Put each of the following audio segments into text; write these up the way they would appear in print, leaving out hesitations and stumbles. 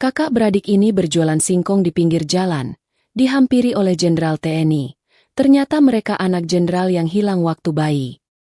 Kakak beradik ini berjualan singkong di pinggir jalan, dihampiri oleh jenderal TNI. Ternyata mereka anak jenderal yang hilang waktu bayi.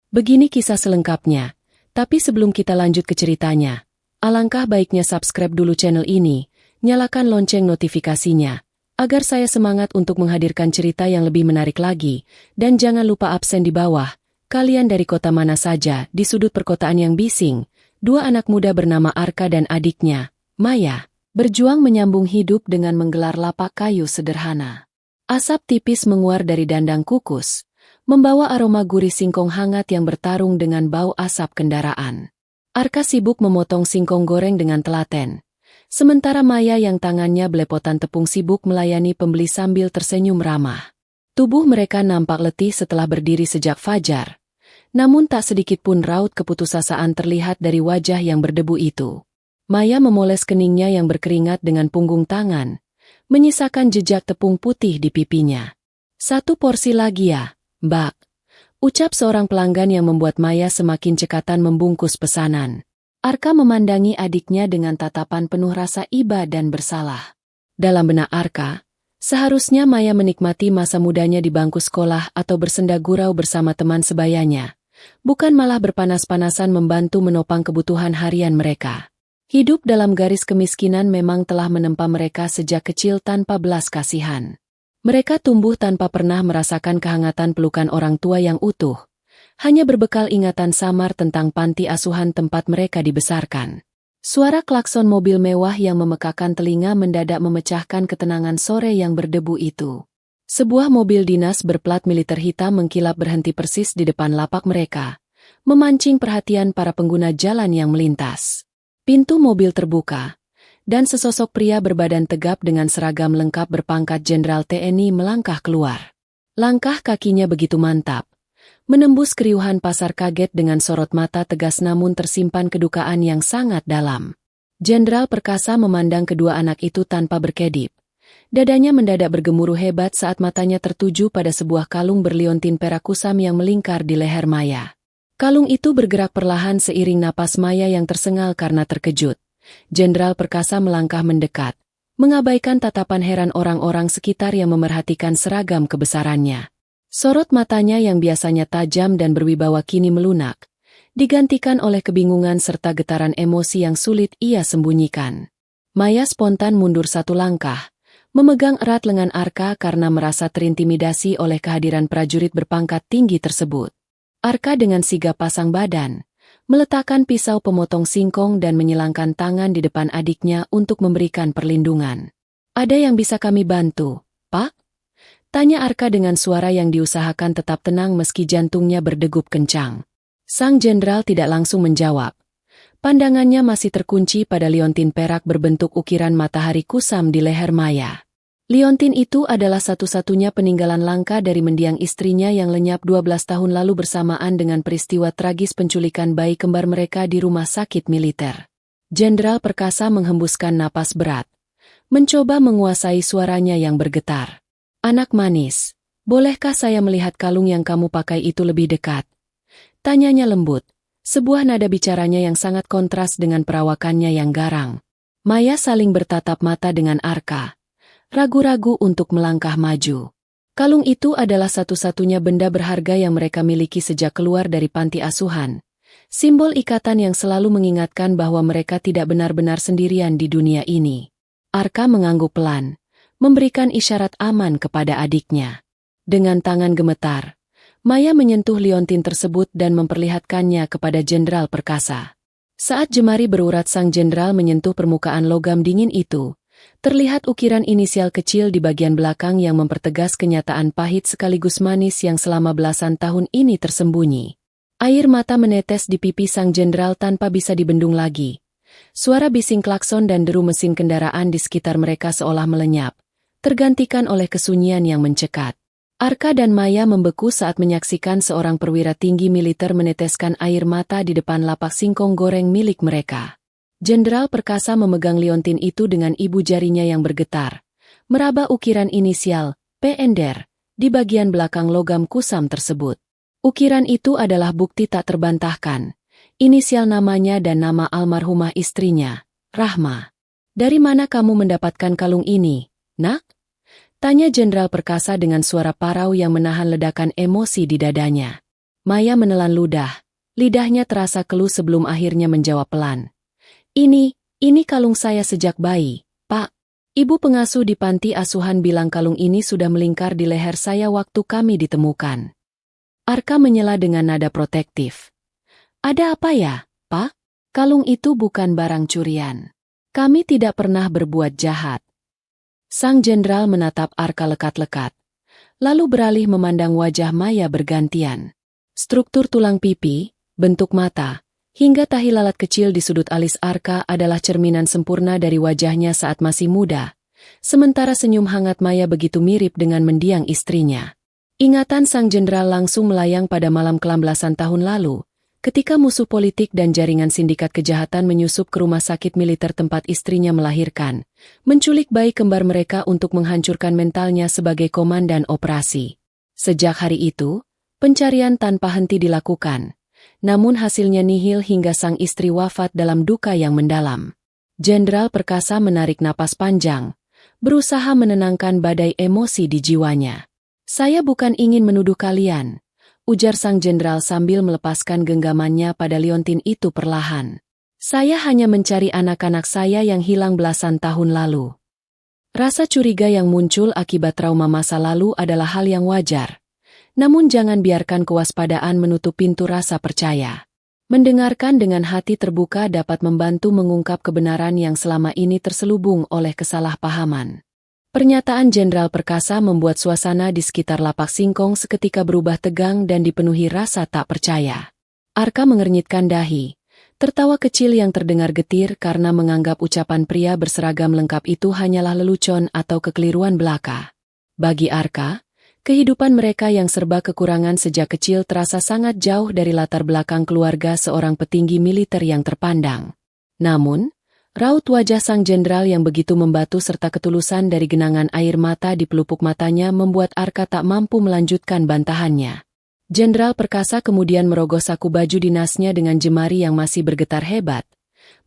Begini kisah selengkapnya. Tapi sebelum kita lanjut ke ceritanya, alangkah baiknya subscribe dulu channel ini, nyalakan lonceng notifikasinya, agar saya semangat untuk menghadirkan cerita yang lebih menarik lagi, dan jangan lupa absen di bawah. Kalian dari kota mana saja? Di sudut perkotaan yang bising, dua anak muda bernama Arka dan adiknya, Maya, berjuang menyambung hidup dengan menggelar lapak kayu sederhana. Asap tipis menguar dari dandang kukus, membawa aroma gurih singkong hangat yang bertarung dengan bau asap kendaraan. Arka sibuk memotong singkong goreng dengan telaten, sementara Maya yang tangannya belepotan tepung sibuk melayani pembeli sambil tersenyum ramah. Tubuh mereka nampak letih setelah berdiri sejak fajar, namun tak sedikit pun raut keputusasaan terlihat dari wajah yang berdebu itu. Maya memoles keningnya yang berkeringat dengan punggung tangan, menyisakan jejak tepung putih di pipinya. "Satu porsi lagi ya, Mbak," ucap seorang pelanggan yang membuat Maya semakin cekatan membungkus pesanan. Arka memandangi adiknya dengan tatapan penuh rasa iba dan bersalah. Dalam benak Arka, seharusnya Maya menikmati masa mudanya di bangku sekolah atau bersenda gurau bersama teman sebayanya, bukan malah berpanas-panasan membantu menopang kebutuhan harian mereka. Hidup dalam garis kemiskinan memang telah menempa mereka sejak kecil tanpa belas kasihan. Mereka tumbuh tanpa pernah merasakan kehangatan pelukan orang tua yang utuh, hanya berbekal ingatan samar tentang panti asuhan tempat mereka dibesarkan. Suara klakson mobil mewah yang memekakan telinga mendadak memecahkan ketenangan sore yang berdebu itu. Sebuah mobil dinas berplat militer hitam mengkilap berhenti persis di depan lapak mereka, memancing perhatian para pengguna jalan yang melintas. Pintu mobil terbuka, dan sesosok pria berbadan tegap dengan seragam lengkap berpangkat Jenderal TNI melangkah keluar. Langkah kakinya begitu mantap, menembus keriuhan pasar kaget dengan sorot mata tegas namun tersimpan kedukaan yang sangat dalam. Jenderal Perkasa memandang kedua anak itu tanpa berkedip. Dadanya mendadak bergemuruh hebat saat matanya tertuju pada sebuah kalung berliontin perak kusam yang melingkar di leher Maya. Kalung itu bergerak perlahan seiring napas Maya yang tersengal karena terkejut. Jenderal Perkasa melangkah mendekat, mengabaikan tatapan heran orang-orang sekitar yang memerhatikan seragam kebesarannya. Sorot matanya yang biasanya tajam dan berwibawa kini melunak, digantikan oleh kebingungan serta getaran emosi yang sulit ia sembunyikan. Maya spontan mundur satu langkah, memegang erat lengan Arka karena merasa terintimidasi oleh kehadiran prajurit berpangkat tinggi tersebut. Arka dengan sigap pasang badan, meletakkan pisau pemotong singkong dan menyilangkan tangan di depan adiknya untuk memberikan perlindungan. "Ada yang bisa kami bantu, Pak?" tanya Arka dengan suara yang diusahakan tetap tenang meski jantungnya berdegup kencang. Sang jenderal tidak langsung menjawab. Pandangannya masih terkunci pada liontin perak berbentuk ukiran matahari kusam di leher Maya. Liontin itu adalah satu-satunya peninggalan langka dari mendiang istrinya yang lenyap 12 tahun lalu bersamaan dengan peristiwa tragis penculikan bayi kembar mereka di rumah sakit militer. Jenderal Perkasa menghembuskan napas berat, mencoba menguasai suaranya yang bergetar. "Anak manis, bolehkah saya melihat kalung yang kamu pakai itu lebih dekat?" tanyanya lembut, sebuah nada bicaranya yang sangat kontras dengan perawakannya yang garang. Maya saling bertatap mata dengan Arka, ragu-ragu untuk melangkah maju. Kalung itu adalah satu-satunya benda berharga yang mereka miliki sejak keluar dari panti asuhan. Simbol ikatan yang selalu mengingatkan bahwa mereka tidak benar-benar sendirian di dunia ini. Arka mengangguk pelan, memberikan isyarat aman kepada adiknya. Dengan tangan gemetar, Maya menyentuh liontin tersebut dan memperlihatkannya kepada Jenderal Perkasa. Saat jemari berurat sang jenderal menyentuh permukaan logam dingin itu, terlihat ukiran inisial kecil di bagian belakang yang mempertegas kenyataan pahit sekaligus manis yang selama belasan tahun ini tersembunyi. Air mata menetes di pipi sang jenderal tanpa bisa dibendung lagi. Suara bising klakson dan deru mesin kendaraan di sekitar mereka seolah melenyap, tergantikan oleh kesunyian yang mencekat. Arka dan Maya membeku saat menyaksikan seorang perwira tinggi militer meneteskan air mata di depan lapak singkong goreng milik mereka. Jenderal Perkasa memegang liontin itu dengan ibu jarinya yang bergetar, meraba ukiran inisial PNDR di bagian belakang logam kusam tersebut. Ukiran itu adalah bukti tak terbantahkan, inisial namanya dan nama almarhumah istrinya, Rahma. Dari mana kamu mendapatkan kalung ini, nak? Tanya Jenderal Perkasa dengan suara parau yang menahan ledakan emosi di dadanya. Maya menelan ludah. Lidahnya terasa keluh sebelum akhirnya menjawab pelan. Ini kalung saya sejak bayi, Pak. Ibu pengasuh di panti asuhan bilang kalung ini sudah melingkar di leher saya waktu kami ditemukan. Arka menyela dengan nada protektif. Ada apa ya, Pak? Kalung itu bukan barang curian. Kami tidak pernah berbuat jahat. Sang jenderal menatap Arka lekat-lekat, lalu beralih memandang wajah Maya bergantian. Struktur tulang pipi, bentuk mata, hingga tahi lalat kecil di sudut alis Arka adalah cerminan sempurna dari wajahnya saat masih muda, sementara senyum hangat Maya begitu mirip dengan mendiang istrinya. Ingatan sang jenderal langsung melayang pada malam kelam belasan tahun lalu, ketika musuh politik dan jaringan sindikat kejahatan menyusup ke rumah sakit militer tempat istrinya melahirkan, menculik bayi kembar mereka untuk menghancurkan mentalnya sebagai komandan operasi. Sejak hari itu, pencarian tanpa henti dilakukan, namun hasilnya nihil hingga sang istri wafat dalam duka yang mendalam. Jenderal Perkasa menarik napas panjang, berusaha menenangkan badai emosi di jiwanya. Saya bukan ingin menuduh kalian, ujar sang jenderal sambil melepaskan genggamannya pada liontin itu perlahan. Saya hanya mencari anak-anak saya yang hilang belasan tahun lalu. Rasa curiga yang muncul akibat trauma masa lalu adalah hal yang wajar. Namun jangan biarkan kewaspadaan menutup pintu rasa percaya. Mendengarkan dengan hati terbuka dapat membantu mengungkap kebenaran yang selama ini terselubung oleh kesalahpahaman. Pernyataan Jenderal Perkasa membuat suasana di sekitar lapak singkong seketika berubah tegang dan dipenuhi rasa tak percaya. Arka mengernyitkan dahi, tertawa kecil yang terdengar getir karena menganggap ucapan pria berseragam lengkap itu hanyalah lelucon atau kekeliruan belaka. Bagi Arka, kehidupan mereka yang serba kekurangan sejak kecil terasa sangat jauh dari latar belakang keluarga seorang petinggi militer yang terpandang. Namun, raut wajah sang jenderal yang begitu membatu serta ketulusan dari genangan air mata di pelupuk matanya membuat Arka tak mampu melanjutkan bantahannya. Jenderal Perkasa kemudian merogoh saku baju dinasnya dengan jemari yang masih bergetar hebat,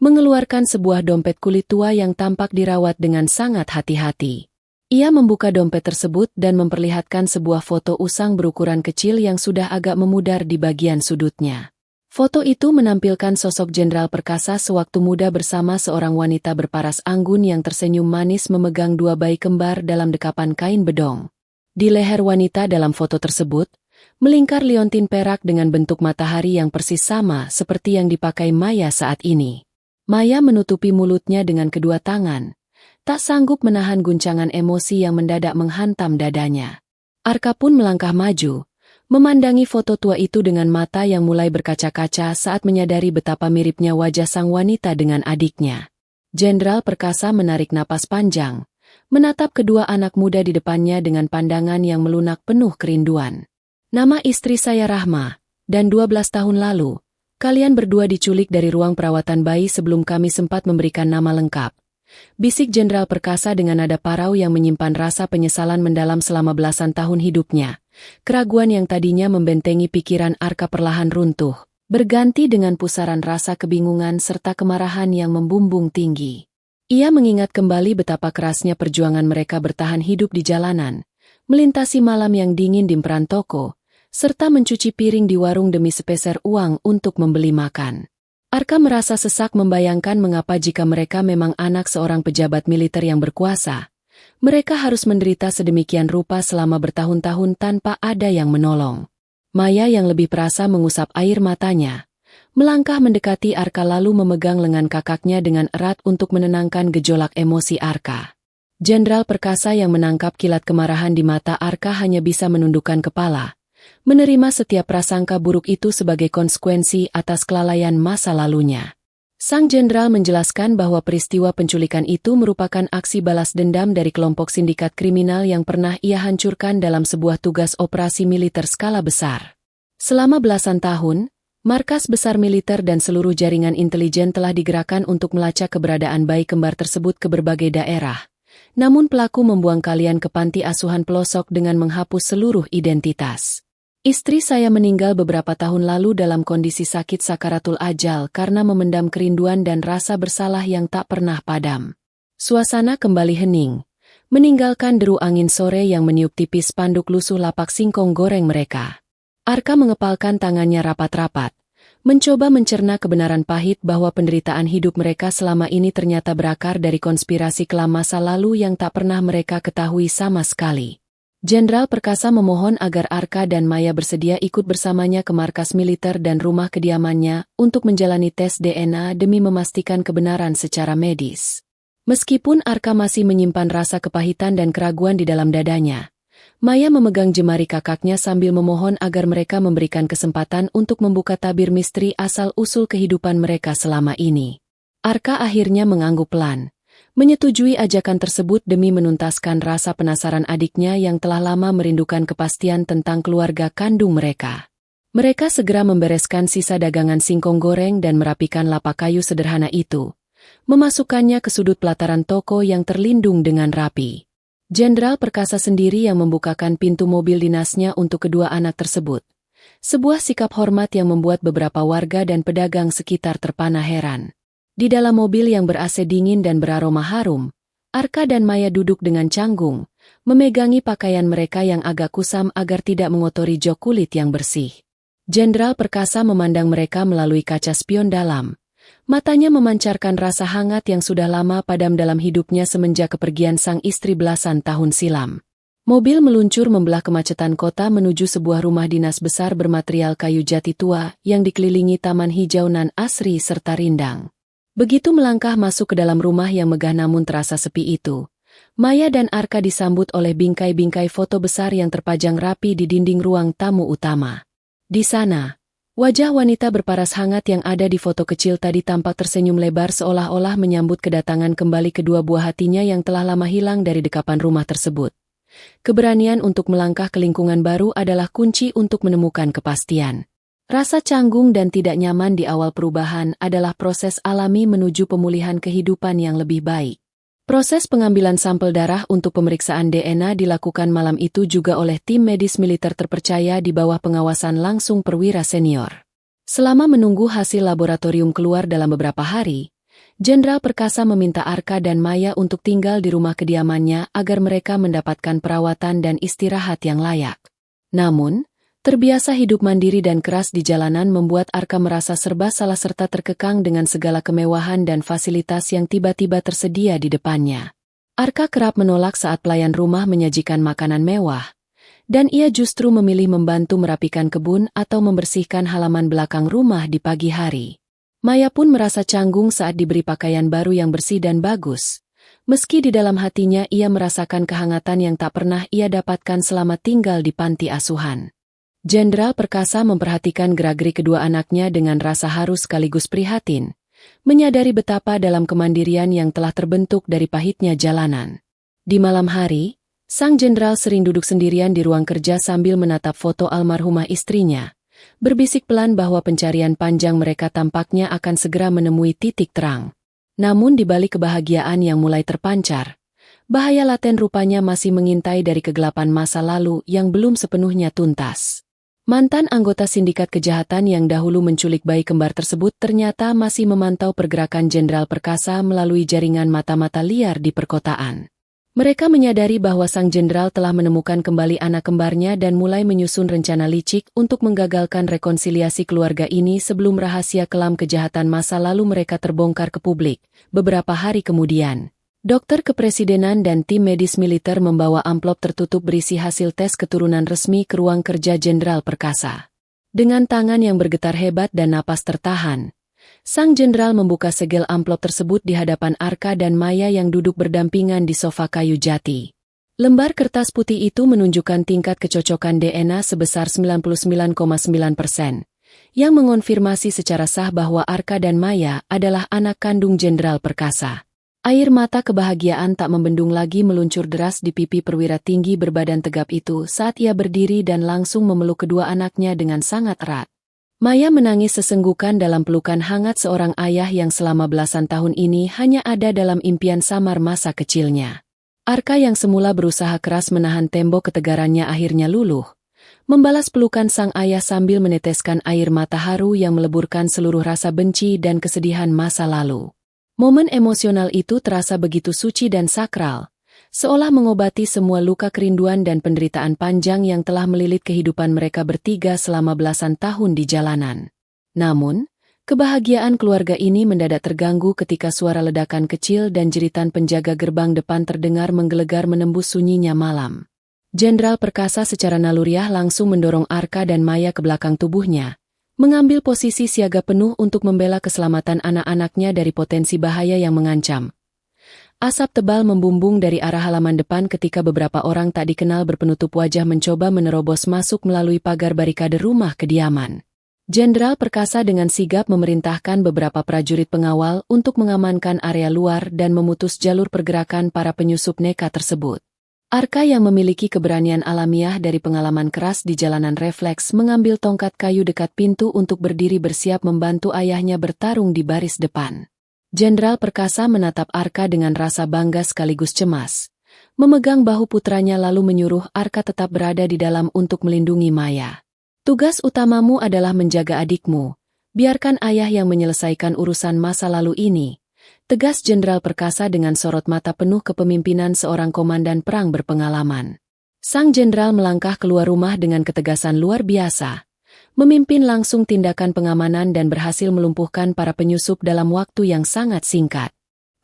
mengeluarkan sebuah dompet kulit tua yang tampak dirawat dengan sangat hati-hati. Ia membuka dompet tersebut dan memperlihatkan sebuah foto usang berukuran kecil yang sudah agak memudar di bagian sudutnya. Foto itu menampilkan sosok Jenderal Perkasa sewaktu muda bersama seorang wanita berparas anggun yang tersenyum manis memegang dua bayi kembar dalam dekapan kain bedong. Di leher wanita dalam foto tersebut, melingkar liontin perak dengan bentuk matahari yang persis sama seperti yang dipakai Maya saat ini. Maya menutupi mulutnya dengan kedua tangan, tak sanggup menahan guncangan emosi yang mendadak menghantam dadanya. Arka pun melangkah maju, memandangi foto tua itu dengan mata yang mulai berkaca-kaca saat menyadari betapa miripnya wajah sang wanita dengan adiknya. Jenderal Perkasa menarik napas panjang, menatap kedua anak muda di depannya dengan pandangan yang melunak penuh kerinduan. Nama istri saya Rahma, dan 12 tahun lalu, kalian berdua diculik dari ruang perawatan bayi sebelum kami sempat memberikan nama lengkap. Bisik Jenderal Perkasa dengan nada parau yang menyimpan rasa penyesalan mendalam selama belasan tahun hidupnya. Keraguan yang tadinya membentengi pikiran Arka perlahan runtuh, berganti dengan pusaran rasa kebingungan serta kemarahan yang membumbung tinggi. Ia mengingat kembali betapa kerasnya perjuangan mereka bertahan hidup di jalanan, melintasi malam yang dingin di emperan toko, serta mencuci piring di warung demi sepeser uang untuk membeli makan. Arka merasa sesak membayangkan mengapa jika mereka memang anak seorang pejabat militer yang berkuasa, mereka harus menderita sedemikian rupa selama bertahun-tahun tanpa ada yang menolong. Maya yang lebih perasa mengusap air matanya, melangkah mendekati Arka lalu memegang lengan kakaknya dengan erat untuk menenangkan gejolak emosi Arka. Jenderal Perkasa yang menangkap kilat kemarahan di mata Arka hanya bisa menundukkan kepala, menerima setiap prasangka buruk itu sebagai konsekuensi atas kelalaian masa lalunya. Sang jenderal menjelaskan bahwa peristiwa penculikan itu merupakan aksi balas dendam dari kelompok sindikat kriminal yang pernah ia hancurkan dalam sebuah tugas operasi militer skala besar. Selama belasan tahun, markas besar militer dan seluruh jaringan intelijen telah digerakkan untuk melacak keberadaan bayi kembar tersebut ke berbagai daerah. Namun pelaku membuang kalian ke panti asuhan pelosok dengan menghapus seluruh identitas. Istri saya meninggal beberapa tahun lalu dalam kondisi sakit sakaratul ajal karena memendam kerinduan dan rasa bersalah yang tak pernah padam. Suasana kembali hening, meninggalkan deru angin sore yang meniup tipis spanduk lusuh lapak singkong goreng mereka. Arka mengepalkan tangannya rapat-rapat, mencoba mencerna kebenaran pahit bahwa penderitaan hidup mereka selama ini ternyata berakar dari konspirasi kelam masa lalu yang tak pernah mereka ketahui sama sekali. Jenderal Perkasa memohon agar Arka dan Maya bersedia ikut bersamanya ke markas militer dan rumah kediamannya untuk menjalani tes DNA demi memastikan kebenaran secara medis. Meskipun Arka masih menyimpan rasa kepahitan dan keraguan di dalam dadanya, Maya memegang jemari kakaknya sambil memohon agar mereka memberikan kesempatan untuk membuka tabir misteri asal-usul kehidupan mereka selama ini. Arka akhirnya mengangguk pelan, menyetujui ajakan tersebut demi menuntaskan rasa penasaran adiknya yang telah lama merindukan kepastian tentang keluarga kandung mereka. Mereka segera membereskan sisa dagangan singkong goreng dan merapikan lapak kayu sederhana itu, memasukkannya ke sudut pelataran toko yang terlindung dengan rapi. Jenderal Perkasa sendiri yang membukakan pintu mobil dinasnya untuk kedua anak tersebut. Sebuah sikap hormat yang membuat beberapa warga dan pedagang sekitar terpana heran. Di dalam mobil yang ber-AC dingin dan beraroma harum, Arka dan Maya duduk dengan canggung, memegangi pakaian mereka yang agak kusam agar tidak mengotori jok kulit yang bersih. Jenderal Perkasa memandang mereka melalui kaca spion dalam. Matanya memancarkan rasa hangat yang sudah lama padam dalam hidupnya semenjak kepergian sang istri belasan tahun silam. Mobil meluncur membelah kemacetan kota menuju sebuah rumah dinas besar bermaterial kayu jati tua yang dikelilingi taman hijau nan asri serta rindang. Begitu melangkah masuk ke dalam rumah yang megah namun terasa sepi itu, Maya dan Arka disambut oleh bingkai-bingkai foto besar yang terpajang rapi di dinding ruang tamu utama. Di sana, wajah wanita berparas hangat yang ada di foto kecil tadi tampak tersenyum lebar seolah-olah menyambut kedatangan kembali kedua buah hatinya yang telah lama hilang dari dekapan rumah tersebut. Keberanian untuk melangkah ke lingkungan baru adalah kunci untuk menemukan kepastian. Rasa canggung dan tidak nyaman di awal perubahan adalah proses alami menuju pemulihan kehidupan yang lebih baik. Proses pengambilan sampel darah untuk pemeriksaan DNA dilakukan malam itu juga oleh tim medis militer terpercaya di bawah pengawasan langsung perwira senior. Selama menunggu hasil laboratorium keluar dalam beberapa hari, Jenderal Perkasa meminta Arka dan Maya untuk tinggal di rumah kediamannya agar mereka mendapatkan perawatan dan istirahat yang layak. Namun, terbiasa hidup mandiri dan keras di jalanan membuat Arka merasa serba salah serta terkekang dengan segala kemewahan dan fasilitas yang tiba-tiba tersedia di depannya. Arka kerap menolak saat pelayan rumah menyajikan makanan mewah, dan ia justru memilih membantu merapikan kebun atau membersihkan halaman belakang rumah di pagi hari. Maya pun merasa canggung saat diberi pakaian baru yang bersih dan bagus, meski di dalam hatinya ia merasakan kehangatan yang tak pernah ia dapatkan selama tinggal di panti asuhan. Jenderal Perkasa memperhatikan gerak-gerik kedua anaknya dengan rasa haru sekaligus prihatin, menyadari betapa dalam kemandirian yang telah terbentuk dari pahitnya jalanan. Di malam hari, sang jenderal sering duduk sendirian di ruang kerja sambil menatap foto almarhumah istrinya, berbisik pelan bahwa pencarian panjang mereka tampaknya akan segera menemui titik terang. Namun di balik kebahagiaan yang mulai terpancar, bahaya laten rupanya masih mengintai dari kegelapan masa lalu yang belum sepenuhnya tuntas. Mantan anggota sindikat kejahatan yang dahulu menculik bayi kembar tersebut ternyata masih memantau pergerakan Jenderal Perkasa melalui jaringan mata-mata liar di perkotaan. Mereka menyadari bahwa sang jenderal telah menemukan kembali anak kembarnya dan mulai menyusun rencana licik untuk menggagalkan rekonsiliasi keluarga ini sebelum rahasia kelam kejahatan masa lalu mereka terbongkar ke publik. Beberapa hari kemudian, dokter kepresidenan dan tim medis militer membawa amplop tertutup berisi hasil tes keturunan resmi ke ruang kerja Jenderal Perkasa. Dengan tangan yang bergetar hebat dan napas tertahan, sang jenderal membuka segel amplop tersebut di hadapan Arka dan Maya yang duduk berdampingan di sofa kayu jati. Lembar kertas putih itu menunjukkan tingkat kecocokan DNA sebesar 99,9%, yang mengonfirmasi secara sah bahwa Arka dan Maya adalah anak kandung Jenderal Perkasa. Air mata kebahagiaan tak membendung lagi meluncur deras di pipi perwira tinggi berbadan tegap itu saat ia berdiri dan langsung memeluk kedua anaknya dengan sangat erat. Maya menangis sesenggukan dalam pelukan hangat seorang ayah yang selama belasan tahun ini hanya ada dalam impian samar masa kecilnya. Arka yang semula berusaha keras menahan tembok ketegarannya akhirnya luluh, membalas pelukan sang ayah sambil meneteskan air mata haru yang meleburkan seluruh rasa benci dan kesedihan masa lalu. Momen emosional itu terasa begitu suci dan sakral, seolah mengobati semua luka kerinduan dan penderitaan panjang yang telah melilit kehidupan mereka bertiga selama belasan tahun di jalanan. Namun, kebahagiaan keluarga ini mendadak terganggu ketika suara ledakan kecil dan jeritan penjaga gerbang depan terdengar menggelegar menembus sunyinya malam. Jenderal Perkasa secara naluriah langsung mendorong Arka dan Maya ke belakang tubuhnya, mengambil posisi siaga penuh untuk membela keselamatan anak-anaknya dari potensi bahaya yang mengancam. Asap tebal membumbung dari arah halaman depan ketika beberapa orang tak dikenal berpenutup wajah mencoba menerobos masuk melalui pagar barikade rumah kediaman. Jenderal Perkasa dengan sigap memerintahkan beberapa prajurit pengawal untuk mengamankan area luar dan memutus jalur pergerakan para penyusup nekat tersebut. Arka yang memiliki keberanian alamiah dari pengalaman keras di jalanan refleks mengambil tongkat kayu dekat pintu untuk berdiri bersiap membantu ayahnya bertarung di baris depan. Jenderal Perkasa menatap Arka dengan rasa bangga sekaligus cemas. Memegang bahu putranya lalu menyuruh Arka tetap berada di dalam untuk melindungi Maya. Tugas utamamu adalah menjaga adikmu. Biarkan ayah yang menyelesaikan urusan masa lalu ini. Tegas Jenderal Perkasa dengan sorot mata penuh kepemimpinan seorang komandan perang berpengalaman. Sang jenderal melangkah keluar rumah dengan ketegasan luar biasa. Memimpin langsung tindakan pengamanan dan berhasil melumpuhkan para penyusup dalam waktu yang sangat singkat.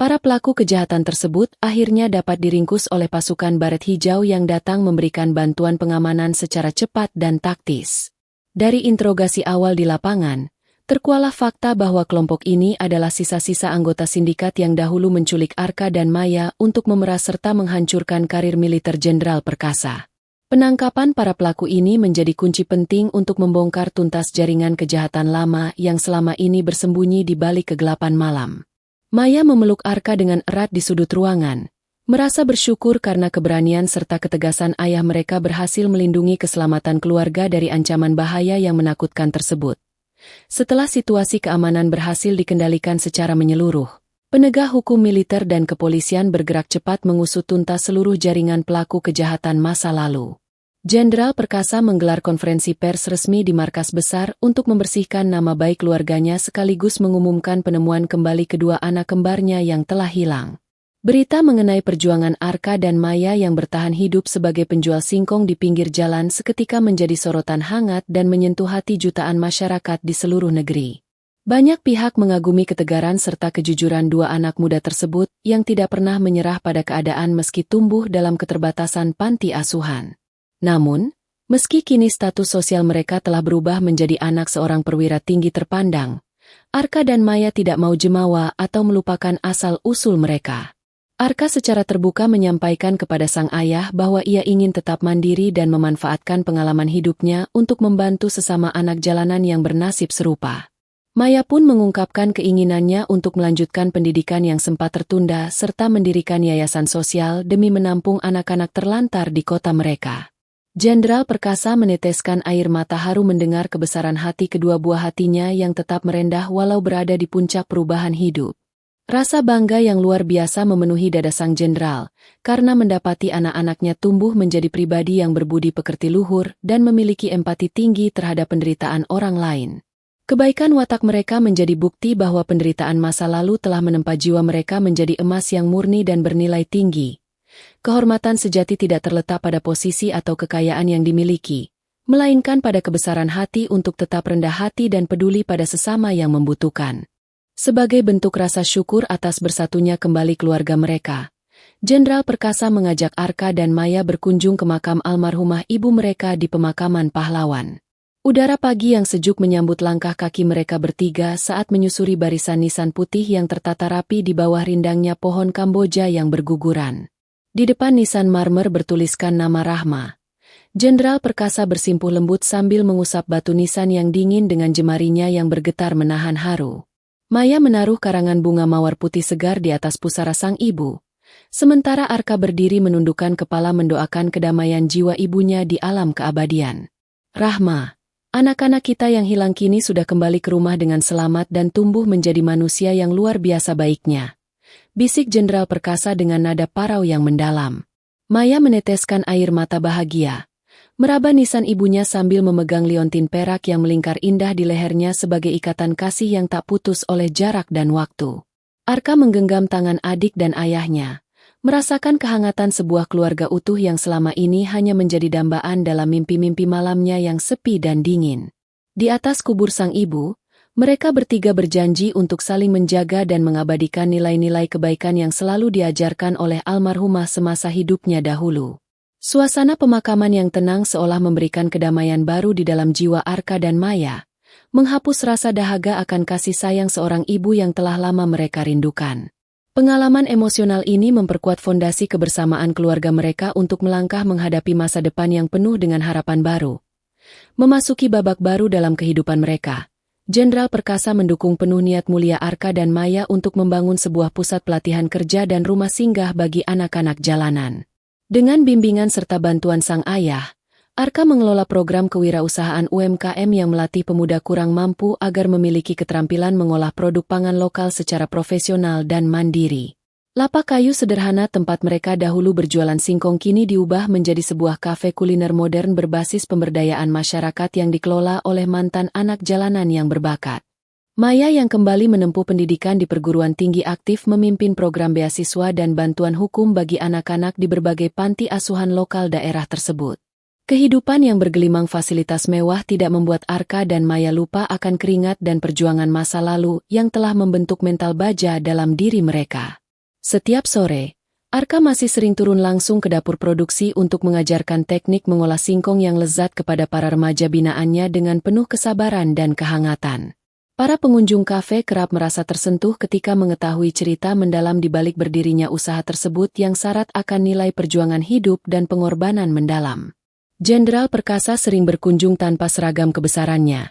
Para pelaku kejahatan tersebut akhirnya dapat diringkus oleh pasukan baret hijau yang datang memberikan bantuan pengamanan secara cepat dan taktis. Dari interogasi awal di lapangan, terkuaklah fakta bahwa kelompok ini adalah sisa-sisa anggota sindikat yang dahulu menculik Arka dan Maya untuk memeras serta menghancurkan karir militer Jenderal Perkasa. Penangkapan para pelaku ini menjadi kunci penting untuk membongkar tuntas jaringan kejahatan lama yang selama ini bersembunyi di balik kegelapan malam. Maya memeluk Arka dengan erat di sudut ruangan, merasa bersyukur karena keberanian serta ketegasan ayah mereka berhasil melindungi keselamatan keluarga dari ancaman bahaya yang menakutkan tersebut. Setelah situasi keamanan berhasil dikendalikan secara menyeluruh, penegak hukum militer dan kepolisian bergerak cepat mengusut tuntas seluruh jaringan pelaku kejahatan masa lalu. Jenderal Perkasa menggelar konferensi pers resmi di markas besar untuk membersihkan nama baik keluarganya sekaligus mengumumkan penemuan kembali kedua anak kembarnya yang telah hilang. Berita mengenai perjuangan Arka dan Maya yang bertahan hidup sebagai penjual singkong di pinggir jalan seketika menjadi sorotan hangat dan menyentuh hati jutaan masyarakat di seluruh negeri. Banyak pihak mengagumi ketegaran serta kejujuran dua anak muda tersebut yang tidak pernah menyerah pada keadaan meski tumbuh dalam keterbatasan panti asuhan. Namun, meski kini status sosial mereka telah berubah menjadi anak seorang perwira tinggi terpandang, Arka dan Maya tidak mau jemawa atau melupakan asal-usul mereka. Arka secara terbuka menyampaikan kepada sang ayah bahwa ia ingin tetap mandiri dan memanfaatkan pengalaman hidupnya untuk membantu sesama anak jalanan yang bernasib serupa. Maya pun mengungkapkan keinginannya untuk melanjutkan pendidikan yang sempat tertunda serta mendirikan yayasan sosial demi menampung anak-anak terlantar di kota mereka. Jenderal Perkasa meneteskan air mata haru mendengar kebesaran hati kedua buah hatinya yang tetap merendah walau berada di puncak perubahan hidup. Rasa bangga yang luar biasa memenuhi dada sang jenderal, karena mendapati anak-anaknya tumbuh menjadi pribadi yang berbudi pekerti luhur dan memiliki empati tinggi terhadap penderitaan orang lain. Kebaikan watak mereka menjadi bukti bahwa penderitaan masa lalu telah menempa jiwa mereka menjadi emas yang murni dan bernilai tinggi. Kehormatan sejati tidak terletak pada posisi atau kekayaan yang dimiliki, melainkan pada kebesaran hati untuk tetap rendah hati dan peduli pada sesama yang membutuhkan. Sebagai bentuk rasa syukur atas bersatunya kembali keluarga mereka, Jenderal Perkasa mengajak Arka dan Maya berkunjung ke makam almarhumah ibu mereka di pemakaman pahlawan. Udara pagi yang sejuk menyambut langkah kaki mereka bertiga saat menyusuri barisan nisan putih yang tertata rapi di bawah rindangnya pohon Kamboja yang berguguran. Di depan nisan marmer bertuliskan nama Rahma. Jenderal Perkasa bersimpuh lembut sambil mengusap batu nisan yang dingin dengan jemarinya yang bergetar menahan haru. Maya menaruh karangan bunga mawar putih segar di atas pusara sang ibu. Sementara Arka berdiri menundukkan kepala mendoakan kedamaian jiwa ibunya di alam keabadian. Rahma, anak-anak kita yang hilang kini sudah kembali ke rumah dengan selamat dan tumbuh menjadi manusia yang luar biasa baiknya. Bisik Jenderal Perkasa dengan nada parau yang mendalam. Maya meneteskan air mata bahagia. Meraba nisan ibunya sambil memegang liontin perak yang melingkar indah di lehernya sebagai ikatan kasih yang tak putus oleh jarak dan waktu. Arka menggenggam tangan adik dan ayahnya, merasakan kehangatan sebuah keluarga utuh yang selama ini hanya menjadi dambaan dalam mimpi-mimpi malamnya yang sepi dan dingin. Di atas kubur sang ibu, mereka bertiga berjanji untuk saling menjaga dan mengabadikan nilai-nilai kebaikan yang selalu diajarkan oleh almarhumah semasa hidupnya dahulu. Suasana pemakaman yang tenang seolah memberikan kedamaian baru di dalam jiwa Arka dan Maya, menghapus rasa dahaga akan kasih sayang seorang ibu yang telah lama mereka rindukan. Pengalaman emosional ini memperkuat fondasi kebersamaan keluarga mereka untuk melangkah menghadapi masa depan yang penuh dengan harapan baru. Memasuki babak baru dalam kehidupan mereka, Jenderal Perkasa mendukung penuh niat mulia Arka dan Maya untuk membangun sebuah pusat pelatihan kerja dan rumah singgah bagi anak-anak jalanan. Dengan bimbingan serta bantuan sang ayah, Arka mengelola program kewirausahaan UMKM yang melatih pemuda kurang mampu agar memiliki keterampilan mengolah produk pangan lokal secara profesional dan mandiri. Lapak kayu sederhana tempat mereka dahulu berjualan singkong kini diubah menjadi sebuah kafe kuliner modern berbasis pemberdayaan masyarakat yang dikelola oleh mantan anak jalanan yang berbakat. Maya yang kembali menempuh pendidikan di perguruan tinggi aktif memimpin program beasiswa dan bantuan hukum bagi anak-anak di berbagai panti asuhan lokal daerah tersebut. Kehidupan yang bergelimang fasilitas mewah tidak membuat Arka dan Maya lupa akan keringat dan perjuangan masa lalu yang telah membentuk mental baja dalam diri mereka. Setiap sore, Arka masih sering turun langsung ke dapur produksi untuk mengajarkan teknik mengolah singkong yang lezat kepada para remaja binaannya dengan penuh kesabaran dan kehangatan. Para pengunjung kafe kerap merasa tersentuh ketika mengetahui cerita mendalam di balik berdirinya usaha tersebut yang syarat akan nilai perjuangan hidup dan pengorbanan mendalam. Jenderal Perkasa sering berkunjung tanpa seragam kebesarannya.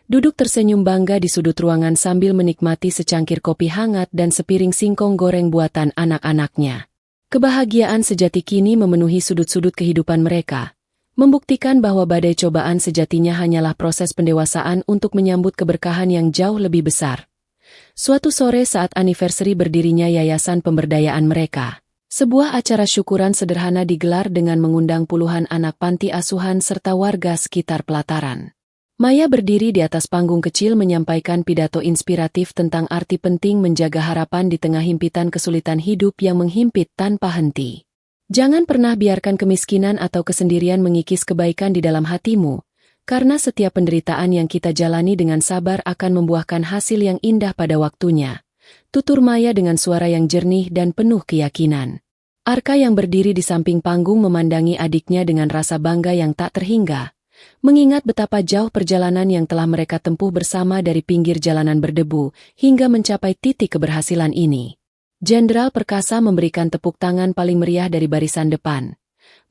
Duduk tersenyum bangga di sudut ruangan sambil menikmati secangkir kopi hangat dan sepiring singkong goreng buatan anak-anaknya. Kebahagiaan sejati kini memenuhi sudut-sudut kehidupan mereka, membuktikan bahwa badai cobaan sejatinya hanyalah proses pendewasaan untuk menyambut keberkahan yang jauh lebih besar. Suatu sore saat anniversary berdirinya Yayasan Pemberdayaan mereka, sebuah acara syukuran sederhana digelar dengan mengundang puluhan anak panti asuhan serta warga sekitar pelataran. Maya berdiri di atas panggung kecil menyampaikan pidato inspiratif tentang arti penting menjaga harapan di tengah himpitan kesulitan hidup yang menghimpit tanpa henti. Jangan pernah biarkan kemiskinan atau kesendirian mengikis kebaikan di dalam hatimu, karena setiap penderitaan yang kita jalani dengan sabar akan membuahkan hasil yang indah pada waktunya. Tutur Maya dengan suara yang jernih dan penuh keyakinan. Arka yang berdiri di samping panggung memandangi adiknya dengan rasa bangga yang tak terhingga, mengingat betapa jauh perjalanan yang telah mereka tempuh bersama dari pinggir jalanan berdebu hingga mencapai titik keberhasilan ini. Jenderal Perkasa memberikan tepuk tangan paling meriah dari barisan depan.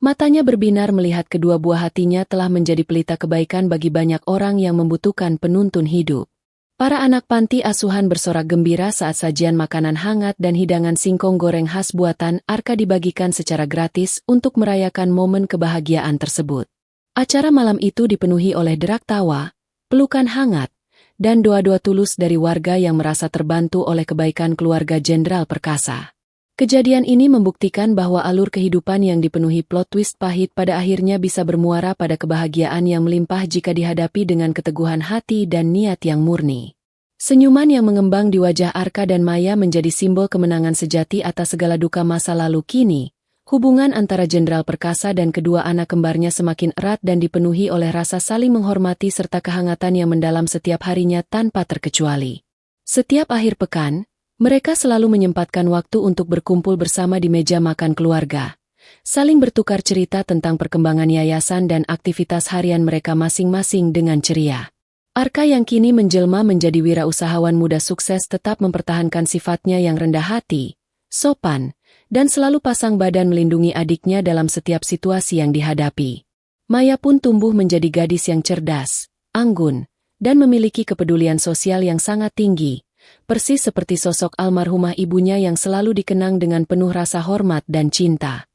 Matanya berbinar melihat kedua buah hatinya telah menjadi pelita kebaikan bagi banyak orang yang membutuhkan penuntun hidup. Para anak panti asuhan bersorak gembira saat sajian makanan hangat dan hidangan singkong goreng khas buatan Arka dibagikan secara gratis untuk merayakan momen kebahagiaan tersebut. Acara malam itu dipenuhi oleh derak tawa, pelukan hangat, dan doa-doa tulus dari warga yang merasa terbantu oleh kebaikan keluarga Jenderal Perkasa. Kejadian ini membuktikan bahwa alur kehidupan yang dipenuhi plot twist pahit pada akhirnya bisa bermuara pada kebahagiaan yang melimpah jika dihadapi dengan keteguhan hati dan niat yang murni. Senyuman yang mengembang di wajah Arka dan Maya menjadi simbol kemenangan sejati atas segala duka masa lalu kini. Hubungan antara Jenderal Perkasa dan kedua anak kembarnya semakin erat dan dipenuhi oleh rasa saling menghormati serta kehangatan yang mendalam setiap harinya tanpa terkecuali. Setiap akhir pekan, mereka selalu menyempatkan waktu untuk berkumpul bersama di meja makan keluarga, saling bertukar cerita tentang perkembangan yayasan dan aktivitas harian mereka masing-masing dengan ceria. Arka yang kini menjelma menjadi wirausahawan muda sukses tetap mempertahankan sifatnya yang rendah hati, sopan, dan selalu pasang badan melindungi adiknya dalam setiap situasi yang dihadapi. Maya pun tumbuh menjadi gadis yang cerdas, anggun, dan memiliki kepedulian sosial yang sangat tinggi, persis seperti sosok almarhumah ibunya yang selalu dikenang dengan penuh rasa hormat dan cinta.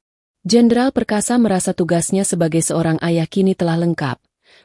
Jenderal Perkasa merasa tugasnya sebagai seorang ayah kini telah lengkap,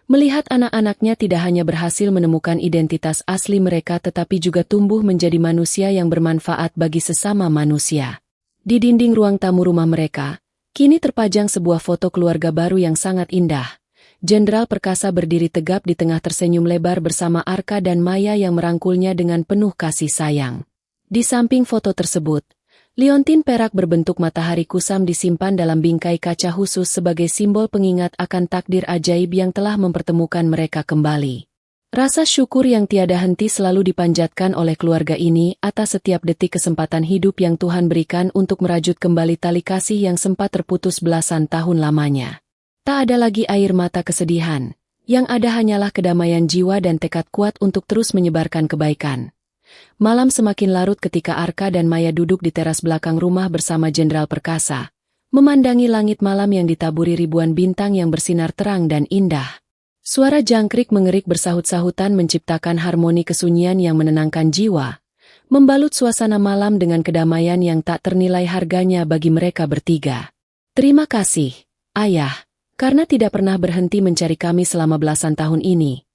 melihat anak-anaknya tidak hanya berhasil menemukan identitas asli mereka tetapi juga tumbuh menjadi manusia yang bermanfaat bagi sesama manusia. Di dinding ruang tamu rumah mereka, kini terpajang sebuah foto keluarga baru yang sangat indah. Jenderal Perkasa berdiri tegap di tengah tersenyum lebar bersama Arka dan Maya yang merangkulnya dengan penuh kasih sayang. Di samping foto tersebut, liontin perak berbentuk matahari kusam disimpan dalam bingkai kaca khusus sebagai simbol pengingat akan takdir ajaib yang telah mempertemukan mereka kembali. Rasa syukur yang tiada henti selalu dipanjatkan oleh keluarga ini atas setiap detik kesempatan hidup yang Tuhan berikan untuk merajut kembali tali kasih yang sempat terputus belasan tahun lamanya. Tak ada lagi air mata kesedihan, yang ada hanyalah kedamaian jiwa dan tekad kuat untuk terus menyebarkan kebaikan. Malam semakin larut ketika Arka dan Maya duduk di teras belakang rumah bersama Jenderal Perkasa, memandangi langit malam yang ditaburi ribuan bintang yang bersinar terang dan indah. Suara jangkrik mengerik bersahut-sahutan menciptakan harmoni kesunyian yang menenangkan jiwa, membalut suasana malam dengan kedamaian yang tak ternilai harganya bagi mereka bertiga. Terima kasih, Ayah, karena tidak pernah berhenti mencari kami selama belasan tahun ini.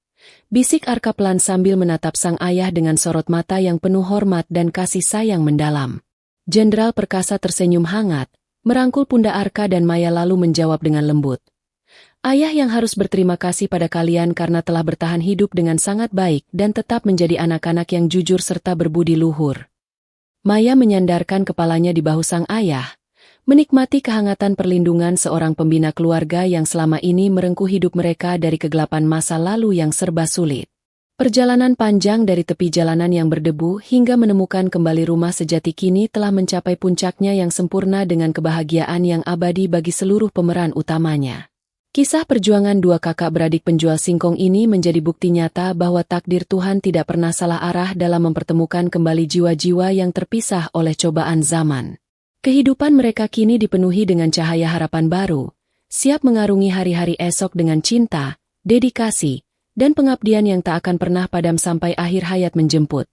Bisik Arka pelan sambil menatap sang ayah dengan sorot mata yang penuh hormat dan kasih sayang mendalam. Jenderal Perkasa tersenyum hangat, merangkul pundak Arka dan Maya lalu menjawab dengan lembut. Ayah yang harus berterima kasih pada kalian karena telah bertahan hidup dengan sangat baik dan tetap menjadi anak-anak yang jujur serta berbudi luhur. Maya menyandarkan kepalanya di bahu sang ayah, menikmati kehangatan perlindungan seorang pembina keluarga yang selama ini merengkuh hidup mereka dari kegelapan masa lalu yang serba sulit. Perjalanan panjang dari tepi jalanan yang berdebu hingga menemukan kembali rumah sejati kini telah mencapai puncaknya yang sempurna dengan kebahagiaan yang abadi bagi seluruh pemeran utamanya. Kisah perjuangan dua kakak beradik penjual singkong ini menjadi bukti nyata bahwa takdir Tuhan tidak pernah salah arah dalam mempertemukan kembali jiwa-jiwa yang terpisah oleh cobaan zaman. Kehidupan mereka kini dipenuhi dengan cahaya harapan baru, siap mengarungi hari-hari esok dengan cinta, dedikasi, dan pengabdian yang tak akan pernah padam sampai akhir hayat menjemput.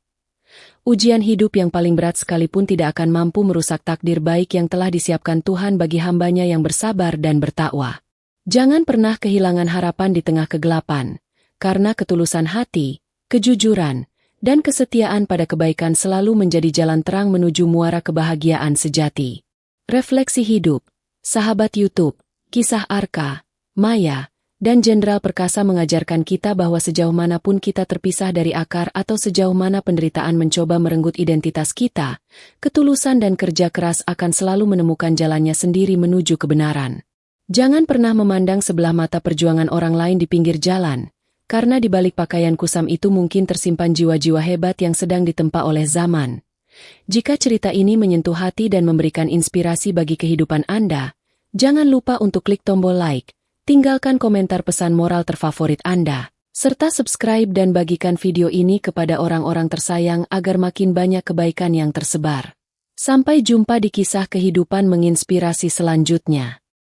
Ujian hidup yang paling berat sekalipun tidak akan mampu merusak takdir baik yang telah disiapkan Tuhan bagi hambanya yang bersabar dan bertakwa. Jangan pernah kehilangan harapan di tengah kegelapan, karena ketulusan hati, kejujuran, dan kesetiaan pada kebaikan selalu menjadi jalan terang menuju muara kebahagiaan sejati. Refleksi hidup, sahabat YouTube, kisah Arka, Maya, dan Jenderal Perkasa mengajarkan kita bahwa sejauh manapun kita terpisah dari akar atau sejauh mana penderitaan mencoba merenggut identitas kita, ketulusan dan kerja keras akan selalu menemukan jalannya sendiri menuju kebenaran. Jangan pernah memandang sebelah mata perjuangan orang lain di pinggir jalan, karena di balik pakaian kusam itu mungkin tersimpan jiwa-jiwa hebat yang sedang ditempa oleh zaman. Jika cerita ini menyentuh hati dan memberikan inspirasi bagi kehidupan Anda, jangan lupa untuk klik tombol like, tinggalkan komentar pesan moral terfavorit Anda, serta subscribe dan bagikan video ini kepada orang-orang tersayang agar makin banyak kebaikan yang tersebar. Sampai jumpa di kisah kehidupan menginspirasi selanjutnya.